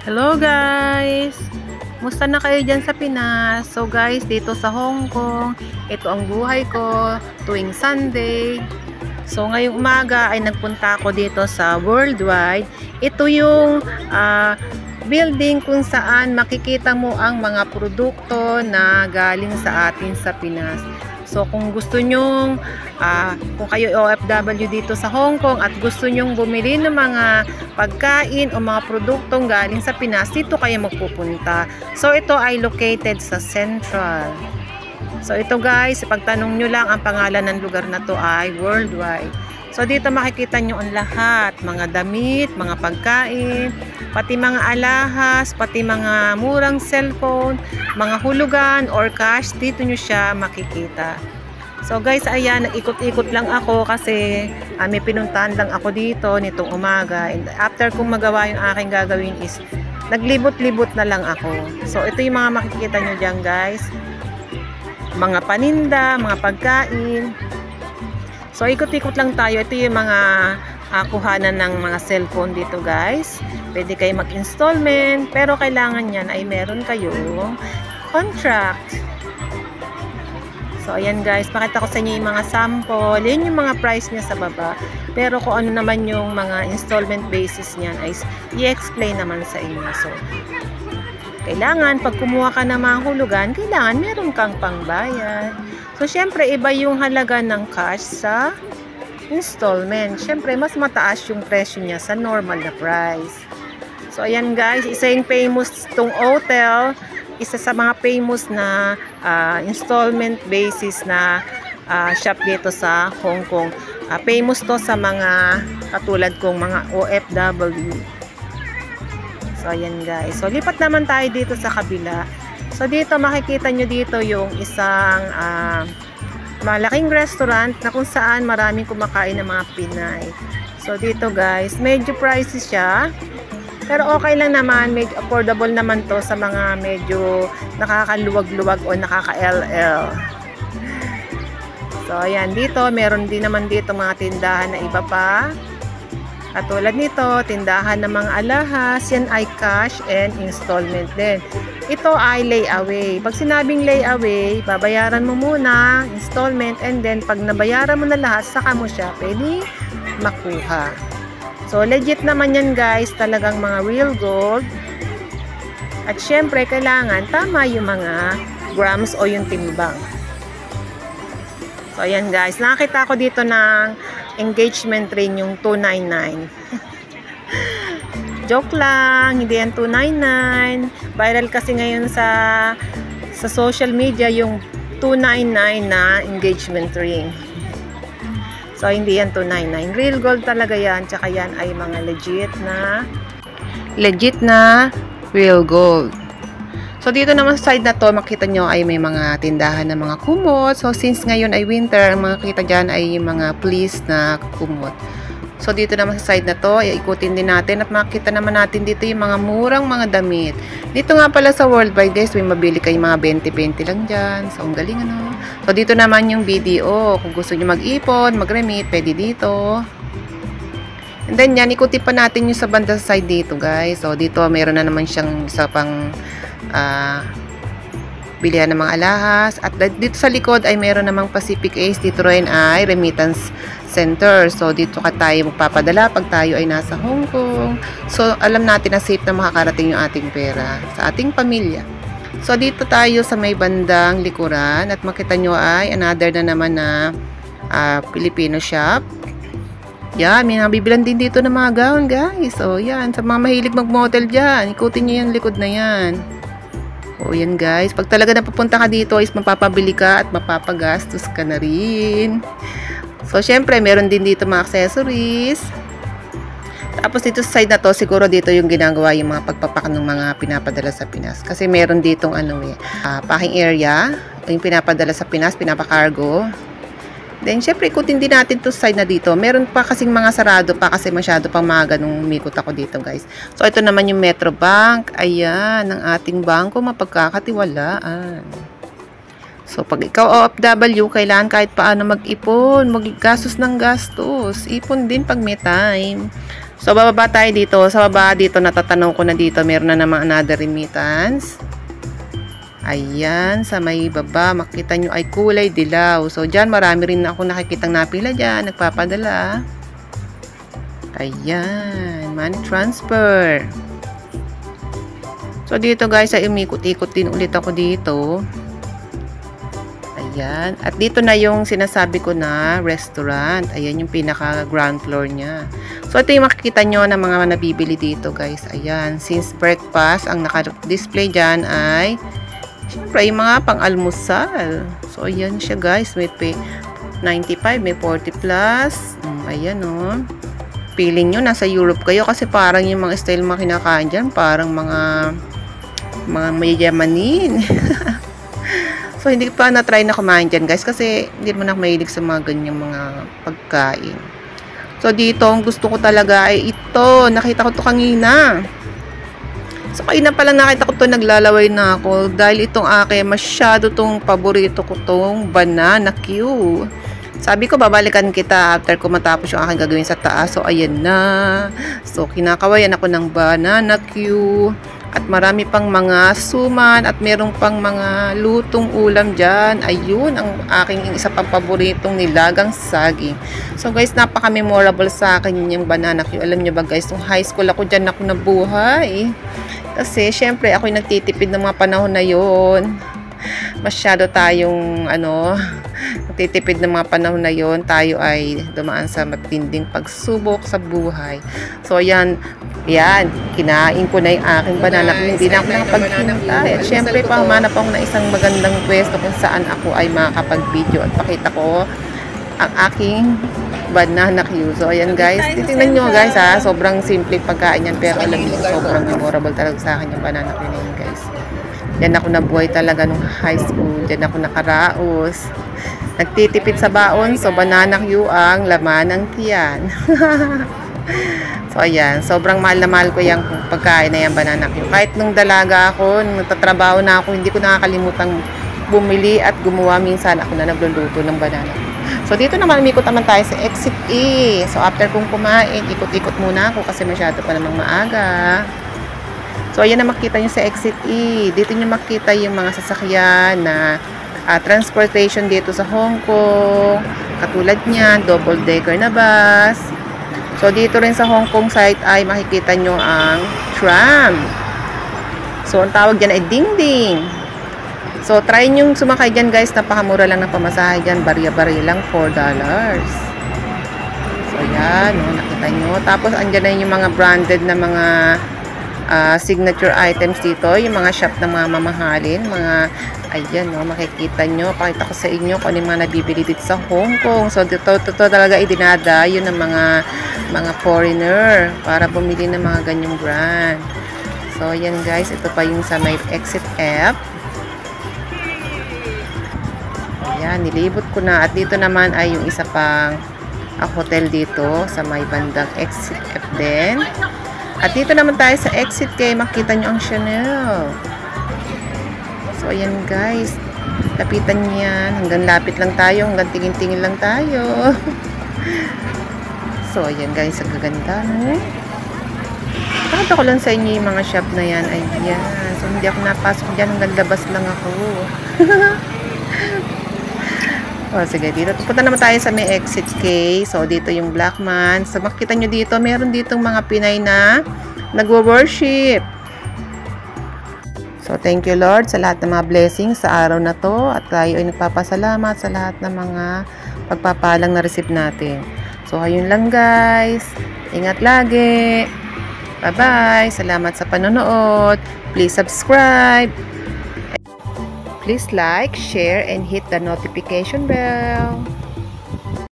Hello guys! Musta na kayo dyan sa Pinas? So guys, dito sa Hong Kong, ito ang buhay ko tuwing Sunday. So ngayong umaga ay nagpunta ako dito sa Worldwide. Ito yung building kung saan makikita mo ang mga produkto na galing sa atin sa Pinas. So kung gusto nyong, kung kayo OFW dito sa Hong Kong at gusto nyong bumili ng mga pagkain o mga produktong galing sa Pinas, dito kayo magpupunta. So ito ay located sa Central. So ito guys, pagtanong nyo lang, ang pangalan ng lugar na to ay Worldwide. So dito makikita nyo ang lahat, mga damit, mga pagkain, pati mga alahas, pati mga murang cellphone, mga hulugan or cash, dito nyo siya makikita. So guys, ayan, ikot-ikot lang ako kasi may pinuntahan lang ako dito nitong umaga. And after kong magawa yung aking gagawin is naglibot-libot na lang ako. So ito yung mga makikita nyo dyan guys. Mga paninda, mga pagkain. So ikot-ikot lang tayo. Ito yung mga kuhanan ng mga cellphone dito guys. Pwede kayo mag-installment, pero kailangan yan ay meron kayong contract. So ayan guys, pakita ko sa inyo yung mga sample. Yan yung mga price niya sa baba. Pero kung ano naman yung mga installment basis niyan ay i-explain naman sa inyo. So kailangan pag kumuha ka ng mga hulugan, kailangan meron kang pangbayad. So syempre iba yung halaga ng cash sa installment. Syempre mas mataas yung presyo niya sa normal na price. So ayan guys, isa yung famous tong hotel, isa sa mga famous na installment basis na shop dito sa Hong Kong. Famous to sa mga katulad kong mga OFW. So ayan guys, so lipat naman tayo dito sa kabila. So dito makikita nyo dito yung isang malaking restaurant na kung saan maraming kumakain ng mga Pinay. So dito guys, medyo pricey siya. Pero okay lang naman, medyo affordable naman to sa mga medyo nakakaluwag-luwag o nakaka-LL. So ayan, dito meron din naman dito mga tindahan na iba pa. At tulad nito, tindahan ng mga alahas, yan ay cash and installment din. Ito ay layaway. Pag sinabing layaway, babayaran mo muna, installment, and then pag nabayaran mo na lahat, saka mo siya pwede makuha. So legit naman yan guys, talagang mga real gold. At syempre, kailangan tama yung mga grams o yung timbang. So ayan guys, nakakita ko dito ng engagement ring yung 299. Joke lang, hindi yan 299. Viral kasi ngayon sa social media yung 299 na engagement ring. So hindi yan 299. Real gold talaga yan. Tsaka yan ay mga legit na real gold. So dito naman sa side na to, makita nyo ay may mga tindahan ng mga kumot. So since ngayon ay winter, ang makikita dyan ay mga fleece na kumot. So dito naman sa side na to, ikutin din natin at makita naman natin dito yung mga murang mga damit. Dito nga pala sa Worldwide guys, may mabili kayo mga 20-20 lang dyan. So ang galing ano. So dito naman yung BDO. Kung gusto nyo mag-ipon, mag-remit, pwede dito. And then yan, ikutin pa natin yung sa banda sa side dito guys. So dito meron na naman siyang isa pang bilihan ng mga alahas. At dito sa likod ay meron namang Pacific Ace. Dito rin ay remittance center. So dito ka tayo magpapadala pag tayo ay nasa Hong Kong. So alam natin na safe na makakarating yung ating pera sa ating pamilya. So dito tayo sa may bandang likuran at makita nyo ay another na naman na Filipino shop. Yan, may nabibilan din dito ng mga gown guys. So yan, sa mga mahilig mag-model dyan, ikutin nyo yung likod na yan. O yan guys, pag talaga napupunta ka dito is mapapabili ka at mapapagastos ka na rin. So syempre meron din dito mga accessories. Tapos dito sa side na to, siguro dito yung ginagawa yung mga pagpapak ng mga pinapadala sa Pinas. Kasi meron ditong packing area, yung pinapadala sa Pinas, pinapakargo. Then, syempre, ikutin din natin to side na dito. Meron pa kasing mga sarado pa kasi masyado pang maga nung umikot ako dito, guys. So, ito naman yung Metrobank. Ayan, ang ating bangko mapagkakatiwalaan. So, pag ikaw OFW, kailangan kahit paano mag-ipon, mag-gastos ng gastos. Ipon din pag may time. So, bababa tayo dito. Sa baba dito, natatanaw ko na dito, meron na namang another remittance. Ayan, sa may baba, makita nyo ay kulay dilaw. So, dyan, marami rin ako nakikitang napila dyan, nagpapadala. Ayan, money transfer. So, dito guys, ay umikot-ikot din ulit ako dito. Ayan. At dito na yung sinasabi ko na restaurant. Ayan yung pinaka ground floor niya. So, ito yung makikita nyo na mga nabibili dito, guys. Ayan. Since breakfast, ang naka-display dyan ay syempre, yung mga pang-almusal. So, ayan siya, guys. May 95, may 40 plus. Ayan, oh. Feeling nyo, nasa Europe kayo kasi parang yung mga style mga kinakain dyan, parang mga mayayamanin. So, hindi pa na-try na kumain dyan, guys, kasi hindi mo na mahilig sa mga ganyang mga pagkain. So, dito, ang gusto ko talaga ay ito. Nakita ko to kanina. So, kanina pa lang nakita ko to, naglalaway na ako. Dahil itong aking masyado tong paborito ko tong banana Q. Sabi ko, babalikan kita after ko matapos yung aking gagawin sa taas. So, ayan na. So, kinakawayan ako ng banana Q. At marami pang mga suman at meron pang mga lutong ulam dyan. Ayun, ang aking isa pang paboritong nilagang saging. So guys, napaka-memorable sa akin yung banana Q. Alam nyo ba guys, nung high school ako dyan ako nabuhay. Kasi syempre ako'y nagtitipid ng mga panahon na yon. Masyado tayong nagtitipid ng mga panahon na yon. Tayo ay dumaan sa matinding pagsubok sa buhay. So yan, kinain ko na yung aking banana. Hindi na ako nakapagpintay. At syempre, pahumanap ako ng isang magandang pwesto kung saan ako ay makakapag-video at pakita ko ang aking banana Q. So, ayan guys. Titingnan nyo guys ha. Sobrang simple pagkain yan. Pero alam nyo, sobrang memorable talaga sa akin yung banana Q na yun guys. Diyan ako nabuhay talaga nung high school. Diyan ako nakaraos. Nagtitipid sa baon. So, banana Q ang laman ng tiyan. So, ayan. Sobrang mahal na mahal ko yung pagkain na yung banana Q. Kahit nung dalaga ako, nung nagtatrabaho na ako, hindi ko nakakalimutang bumili at gumawa minsan ako na nagluluto ng banana Q. So, dito naman, umikot naman tayo sa Exit E. So, after kong kumain, ikot-ikot muna ako kasi masyado pa namang maaga. So, ayan na makita nyo sa Exit E. Dito nyo makita yung mga sasakyan na transportation dito sa Hong Kong. Katulad niyan, double-decker na bus. So, dito rin sa Hong Kong site ay makikita nyo ang tram. So, ang tawag dyan ay ding-ding. So, try nyo sumakay dyan guys. Napakamura lang ng pamasahe dyan. Barya-barya lang, $4. So, yan. Nakita nyo. Tapos, andyan na yung mga branded na mga signature items dito. Yung mga shop na mga mamahalin. Mga, ayan, makikita nyo. Pakita ko sa inyo kung ano yung mga nabibili dito sa Hong Kong. So, dito talaga idinadayo ng mga foreigner para bumili ng mga ganyang brand. So, yan guys. Ito pa yung sa may Exit F. Ayan, nilibot ko na. At dito naman ay yung isa pang hotel dito sa may bandang Exit F din. At dito naman tayo sa Exit K. Makita nyo ang Chanel. So, ayan guys. Lapitan yan. Hanggang lapit lang tayo. Hanggang tingin-tingin lang tayo. So, ayan guys. Ang gaganda, no? Pakita ko lang sa inyo yung mga shop na yan. Ayan. So, hindi ako napasok dyan. Hanggang labas lang ako. O, sige. Dito. Punta naman tayo sa may Exit K. So, dito yung Blackman. So, makita nyo dito. Meron ditong mga Pinay na nagwo-worship. So, thank you Lord sa lahat ng mga blessings sa araw na to. At tayo ay nagpapasalamat sa lahat ng mga pagpapalang na-receive natin. So, ayun lang guys. Ingat lagi. Bye-bye. Salamat sa panonood. Please subscribe. Please like, share, and hit the notification bell.